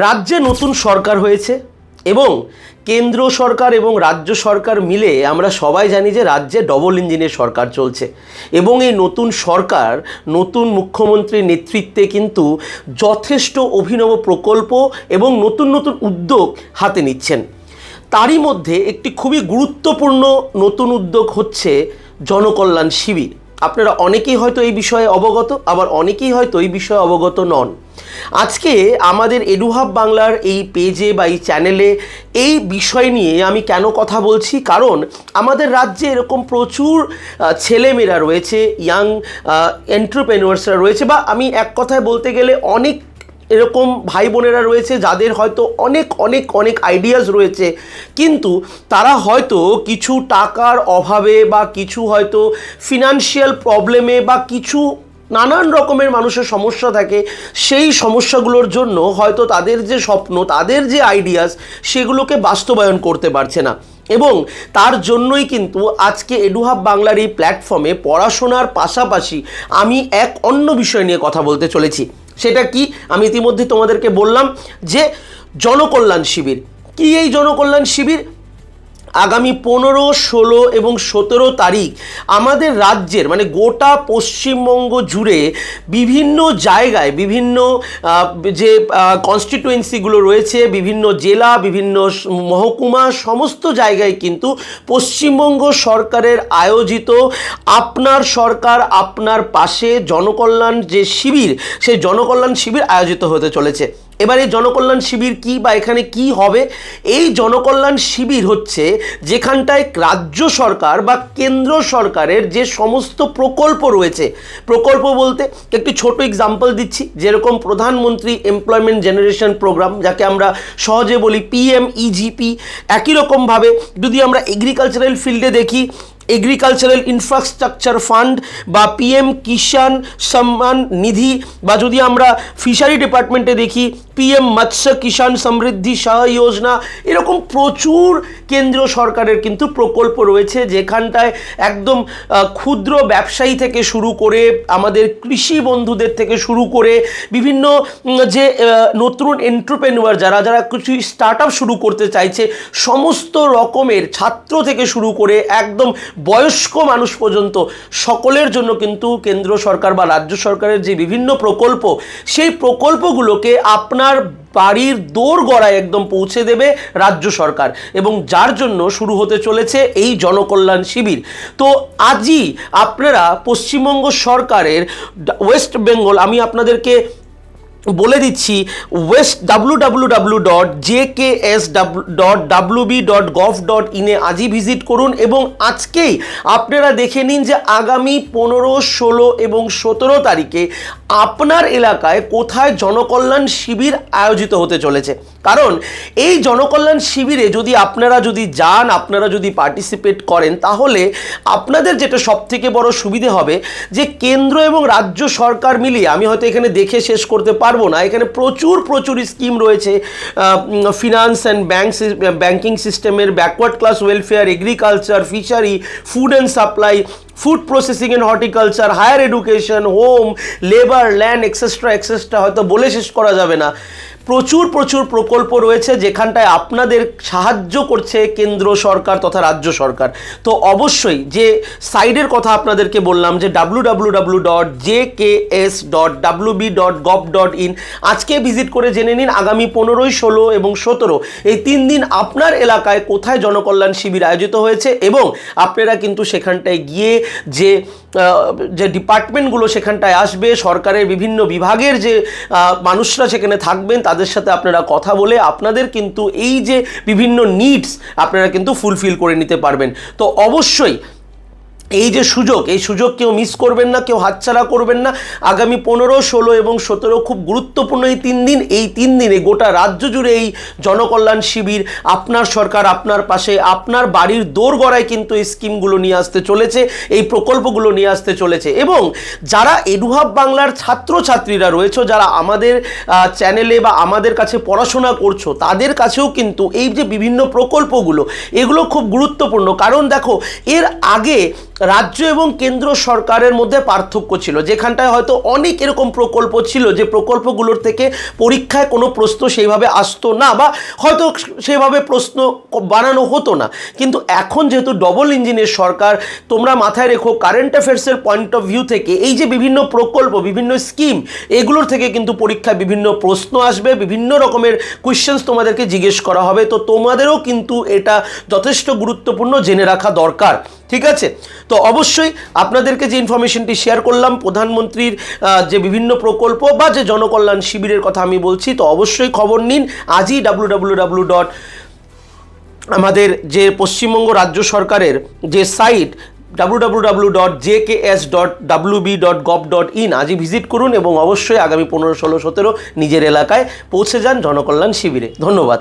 রাজ্যে নতুন সরকার হয়েছে এবং কেন্দ্র সরকার এবং রাজ্য সরকার মিলে আমরা সবাই জানি যে রাজ্যে ডবল ইঞ্জিনের সরকার চলছে এবং এই নতুন সরকার নতুন মুখ্যমন্ত্রীর নেতৃত্বে কিন্তু যথেষ্ট অভিনব প্রকল্প এবং নতুন নতুন উদ্যোগ হাতে নিচ্ছেন। তারই মধ্যে একটি খুবই গুরুত্বপূর্ণ নতুন উদ্যোগ হচ্ছে জনকল্যাণ শিবির। আপনারা অনেকেই হয়তো এই বিষয়ে অবগত, আবার অনেকেই হয়তো এই বিষয়ে অবগত নন। আজকে আমাদের এডুহাব বাংলার এই পেজে বা এই চ্যানেলে এই বিষয় নিয়ে আমি কেন কথা বলছি, কারণ আমাদের রাজ্যে এরকম প্রচুর ছেলেমেয়েরা রয়েছে, ইয়াং এন্টারপ্রেনিউয়ার্সরা রয়েছে, বা আমি এক কথায় বলতে গেলে অনেক এরকম ভাই বোনেরা রয়েছে যাদের হয়তো অনেক অনেক অনেক আইডিয়াস রয়েছে, কিন্তু তারা হয়তো কিছু টাকার অভাবে বা কিছু হয়তো ফিনান্সিয়াল প্রবলেমে বা কিছু নানান রকমের মানুষের সমস্যা থাকে, সেই সমস্যাগুলোর জন্য হয়তো তাদের যে স্বপ্ন, তাদের যে আইডিয়াস, সেগুলোকে বাস্তবায়ন করতে পারছে না। এবং তার জন্যই কিন্তু আজকে এডুহাব বাংলার এই প্ল্যাটফর্মে পড়াশোনার পাশাপাশি আমি এক অন্য বিষয় নিয়ে কথা বলতে চলেছি। সেটা কি আমি ইতিমধ্যে তোমাদেরকে বললাম যে জনকল্যাণ শিবির। কি এই জনকল্যাণ শিবির? আগামী 15, 16 এবং 17 তারিখ আমাদের রাজ্যের মানে গোটা পশ্চিমবঙ্গ জুড়ে বিভিন্ন জায়গায় বিভিন্ন যে কনস্টিটুয়েন্সিগুলো রয়েছে, বিভিন্ন জেলা, বিভিন্ন মহকুমা, সমস্ত জায়গায় কিন্তু পশ্চিমবঙ্গ সরকারের আয়োজিত আপনার সরকার আপনার পাশে জনকল্যাণ যে শিবির, সেই জনকল্যাণ শিবির আয়োজিত হতে চলেছে। এবার এই জনকল্যাণ শিবির কি বা এখানে কি হবে? এই জনকল্যাণ শিবির হচ্ছে যেখানটায় রাজ্য সরকার বা কেন্দ্র সরকারের যে সমস্ত প্রকল্প রয়েছে, প্রকল্প বলতে একটি ছোট এক্সাম্পল দিচ্ছি, যেরকম প্রধানমন্ত্রী এমপ্লয়মেন্ট জেনারেশন প্রোগ্রাম, যাকে আমরা সহজে বলি PMEGP। একই রকমভাবে যদি আমরা এগ্রিকালচারাল ফিল্ডে দেখি, এগ্রিকালচারাল ইনফ্রাস্ট্রাকচার ফান্ড বা PM কিষাণ সম্মান নিধি, বা যদি আমরা ফিশারি ডিপার্টমেন্টে দেখি PM মৎস্য কিষাণ সমৃদ্ধি সহ যোজনা, এরকম প্রচুর কেন্দ্রীয় সরকারের কিন্তু প্রকল্প রয়েছে, যেখানটায় একদম ক্ষুদ্র ব্যবসায়ী থেকে শুরু করে আমাদের কৃষি বন্ধুদের থেকে শুরু করে বিভিন্ন যে নতুন এন্টারপ্রেনিউয়ার যারা যারা কিছু স্টার্ট আপ শুরু করতে চাইছে, সমস্ত রকমের ছাত্র থেকে শুরু করে একদম বয়স্ক মানুষ পর্যন্ত সকলের জন্য কিন্তু কেন্দ্র সরকার বা রাজ্য সরকারের যে বিভিন্ন প্রকল্প, সেই প্রকল্পগুলোকে আপনার বাড়ির দোরগোড়ায় একদম পৌঁছে দেবে রাজ্য সরকার, এবং যার জন্য শুরু হতে চলেছে এই জনকল্যাণ শিবির। তো আজই আপনারা পশ্চিমবঙ্গ সরকারের ওয়েস্ট বেঙ্গল, আমি আপনাদেরকে বলে দিচ্ছি, www.jks.wb.gov.in এ আজই ভিজিট করুন এবং আজকেই আপনারা দেখে নিন যে আগামী 15, 16 এবং 17 তারিখে আপনার এলাকায় কোথায় জনকল্যাণ শিবির আয়োজিত হতে চলেছে। কারণ এই জনকল্যাণ শিবিরে যদি আপনারা যান, আপনারা যদি পার্টিসিপেট করেন, তাহলে আপনাদের যেটা সবথেকে বড় সুবিধে হবে যে কেন্দ্র এবং রাজ্য সরকার মিলিয়ে, আমি হয়তো এখানে দেখে শেষ করতে পারবো না, এখানে প্রচুর স্কিম রয়েছে, ফিনান্স অ্যান্ড ব্যাংকিং সিস্টেমের, backward class welfare, agriculture, fishery, food and supply, food processing and horticulture, higher education, home, labour, land, etcetera হয়তো বলে শেষ করা যাবে না। প্রচুর প্রকল্প রয়েছে যেখানটায় আপনাদের সাহায্য করছে কেন্দ্র সরকার তথা রাজ্য সরকার। তো অবশ্যই যে সাইডের কথা আপনাদেরকে বললাম যে www.jks.wb.gov.in, আজকে ভিজিট করে জেনে নিন আগামী 15, 16 এবং 17 এই 3 দিন আপনার এলাকায় কোথায় জনকল্যাণ শিবির আয়োজিত হয়েছে, এবং আপনারা কিন্তু সেখানটায় গিয়ে যে ডিপার্টমেন্টগুলো সেখানটায় আসবে, সরকারের বিভিন্ন বিভাগের যে মানুষরা সেখানে থাকবেন, তাদের সাথে আপনারা কথা বলে আপনাদের কিন্তু এই যে বিভিন্ন নিডস আপনারা কিন্তু ফুলফিল করে নিতে পারবেন। তো অবশ্যই এই যে সুযোগ, এই সুযোগ কেউ মিস করবেন না, কেউ হাতছাড়া করবেন না। আগামী 15, 16 এবং 17 খুব গুরুত্বপূর্ণ এই 3 দিন। এই 3 দিনে গোটা রাজ্য জুড়ে এই জনকল্যাণ শিবির, আপনার সরকার আপনার পাশে, আপনার বাড়ির দোরগোড়ায় কিন্তু এই স্কিমগুলো নিয়ে আসতে চলেছে, এই প্রকল্পগুলো নিয়ে আসতে চলেছে। এবং যারা এডুহাব বাংলার ছাত্রছাত্রীরা রয়েছে, যারা আমাদের চ্যানেলে বা আমাদের কাছে পড়াশোনা করছো, তাদের কাছেও কিন্তু এই যে বিভিন্ন প্রকল্পগুলো, এগুলো খুব গুরুত্বপূর্ণ। কারণ দেখো, এর আগে রাজ্য এবং কেন্দ্র সরকারের মধ্যে পার্থক্য ছিল, যেখানটায় হয়তো অনেক এরকম প্রকল্প ছিল যে প্রকল্পগুলোর থেকে পরীক্ষায় কোনো প্রশ্ন সেইভাবে আসতো না, বা হয়তো সেভাবে প্রশ্ন বানানো হতো না। কিন্তু এখন যেহেতু ডবল ইঞ্জিনের সরকার, তোমরা মাথায় রেখো কারেন্ট অ্যাফেয়ার্সের পয়েন্ট অফ ভিউ থেকে এই যে বিভিন্ন প্রকল্প, বিভিন্ন স্কিম, এগুলোর থেকে কিন্তু পরীক্ষায় বিভিন্ন প্রশ্ন আসবে, বিভিন্ন রকমের কোয়েশ্চেন্স তোমাদেরকে জিজ্ঞেস করা হবে। তো তোমাদেরও কিন্তু এটা যথেষ্ট গুরুত্বপূর্ণ জেনে রাখা দরকার, ঠিক আছে? তো অবশ্যই আপনাদেরকে যে ইনফরমেশনটি শেয়ার করলাম, প্রধানমন্ত্রীর যে বিভিন্ন প্রকল্প বা যে জনকল্যাণ শিবিরের কথা আমি বলছি, তো অবশ্যই খবর নিন আজই www. আমাদের যে পশ্চিমবঙ্গ রাজ্য সরকারের যে সাইট www.jks.wb.gov.in আজই ভিজিট করুন এবং অবশ্যই আগামী 15, 16, 17 নিজের এলাকায় পৌঁছে যান জনকল্যাণ শিবিরে। ধন্যবাদ।